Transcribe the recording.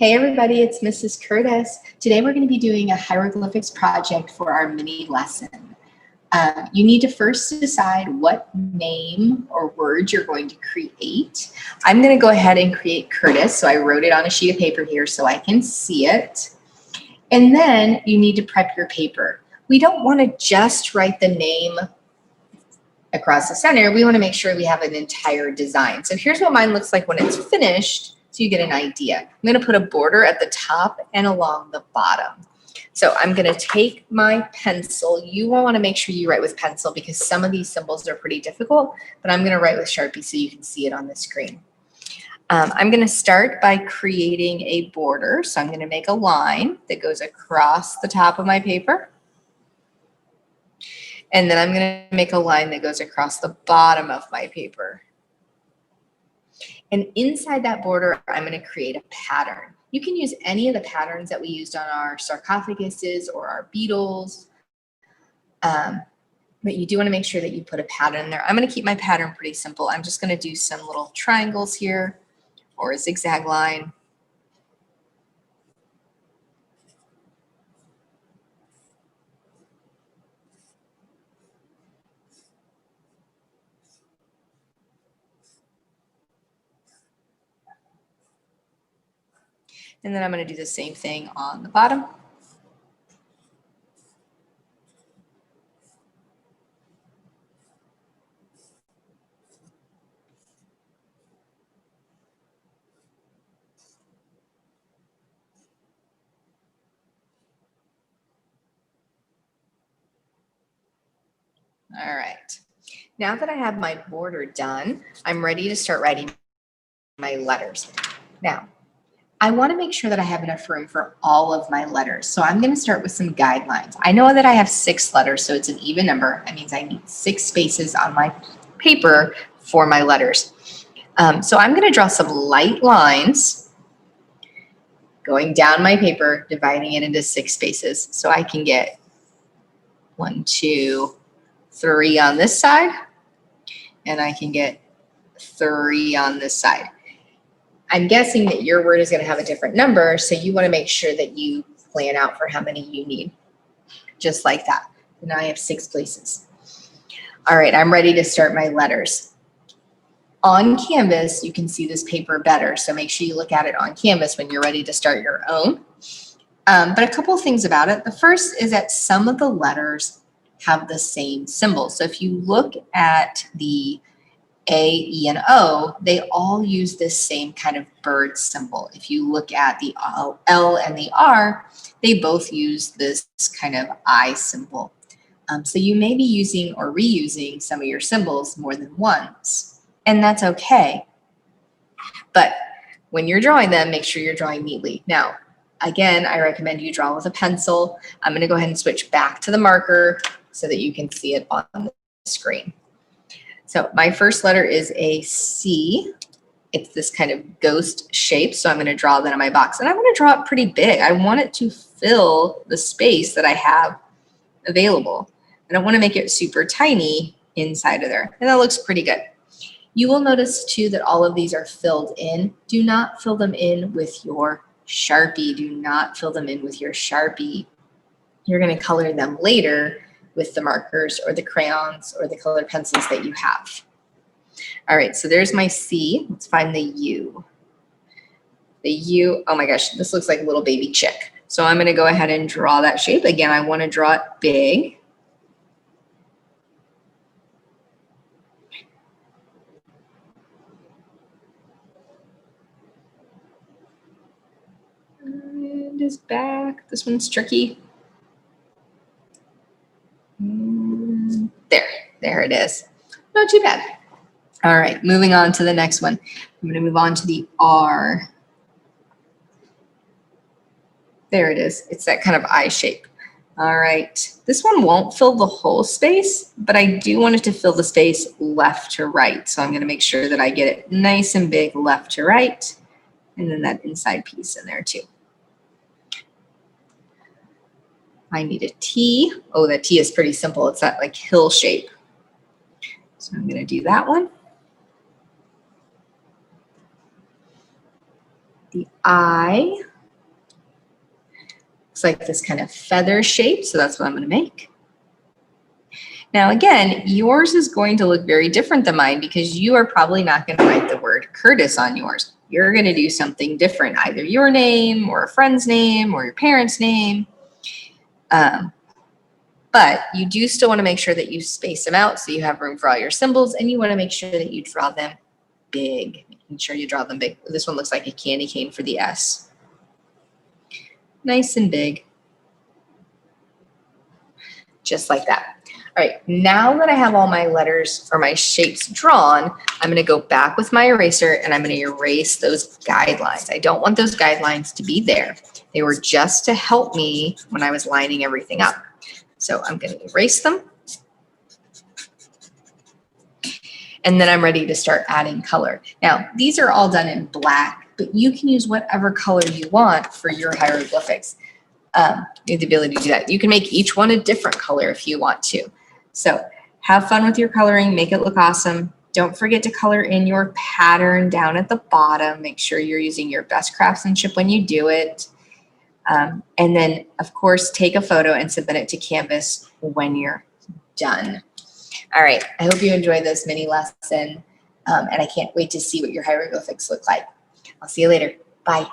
Hey everybody, it's Mrs. Curtis. Today we're going to be doing a hieroglyphics project for our mini lesson. You need to first decide what name or word you're going to create. I'm going to go ahead and create Curtis, so I wrote it on a sheet of paper here so I can see it. And then you need to prep your paper. We don't want to just write the name across the center. We want to make sure we have an entire design. So here's what mine looks like when it's finished, so you get an idea. I'm going to put a border at the top and along the bottom. So I'm going to take my pencil. You will want to make sure you write with pencil because some of these symbols are pretty difficult, but I'm going to write with Sharpie so you can see it on the screen. I'm going to start by creating a border. So I'm going to make a line that goes across the top of my paper. And then I'm going to make a line that goes across the bottom of my paper. And inside that border, I'm going to create a pattern. You can use any of the patterns that we used on our sarcophaguses or our beetles. But you do want to make sure that you put a pattern there. I'm going to keep my pattern pretty simple. I'm just going to do some little triangles here or a zigzag line. And then I'm going to do the same thing on the bottom. All right. Now that I have my border done, I'm ready to start writing my letters. Now, I want to make sure that I have enough room for all of my letters. So I'm going to start with some guidelines. I know that I have 6 letters, so it's an even number. That means I need 6 spaces on my paper for my letters. So I'm going to draw some light lines going down my paper, dividing it into 6 spaces. So I can get 1, 2, 3 on this side, and I can get 3 on this side. I'm guessing that your word is going to have a different number, so you want to make sure that you plan out for how many you need, just like that. And now I have 6 places. All right, I'm ready to start my letters. On canvas, you can see this paper better, so make sure you look at it on canvas when you're ready to start your own. But a couple of things about it. The first is that some of the letters have the same symbol. So if you look at the A, E, and O, they all use this same kind of bird symbol. If you look at the L and the R, they both use this kind of eye symbol. So you may be using or reusing some of your symbols more than once, and that's okay. But when you're drawing them, make sure you're drawing neatly. Now, again, I recommend you draw with a pencil. I'm going to go ahead and switch back to the marker so that you can see it on the screen. So my first letter is a C. It's this kind of ghost shape, so I'm going to draw that on my box. And I'm going to draw it pretty big. I want it to fill the space that I have available. I don't want to make it super tiny inside of there. And that looks pretty good. You will notice too that all of these are filled in. Do not fill them in with your Sharpie. Do not fill them in with your Sharpie. You're going to color them later with the markers or the crayons or the colored pencils that you have. All right, so there's my C. Let's find the U. The U, oh my gosh, this looks like a little baby chick. So I'm gonna go ahead and draw that shape. Again, I wanna draw it big. And his back, this one's tricky. There it is. Not too bad. All right, moving on to the next one. I'm going to move on to the R. There it is. It's that kind of eye shape. All right, this one won't fill the whole space, but I do want it to fill the space left to right. So I'm going to make sure that I get it nice and big left to right, and then that inside piece in there too. I need a T. Oh, that T is pretty simple. It's that like hill shape. So I'm going to do that one. The I, Looks like this kind of feather shape, so that's what I'm going to make. Now again, yours is going to look very different than mine because you are probably not going to write the word Curtis on yours. You're going to do something different, either your name or a friend's name or your parents' name. But you do still want to make sure that you space them out so you have room for all your symbols, and you want to make sure that you draw them big. Making sure you draw them big. This one looks like a candy cane for the S. Nice and big. Just like that. All right, now that I have all my letters or my shapes drawn, I'm going to go back with my eraser and I'm going to erase those guidelines. I don't want those guidelines to be there. They were just to help me when I was lining everything up. So I'm going to erase them. And then I'm ready to start adding color. Now, these are all done in black, but you can use whatever color you want for your hieroglyphics. You have the ability to do that. You can make each one a different color if you want to. So have fun with your coloring, make it look awesome. Don't forget to color in your pattern down at the bottom. Make sure you're using your best craftsmanship when you do it. And then, of course, take a photo and submit it to Canvas when you're done. All right, I hope you enjoyed this mini lesson, and I can't wait to see what your hieroglyphics look like. I'll see you later. Bye.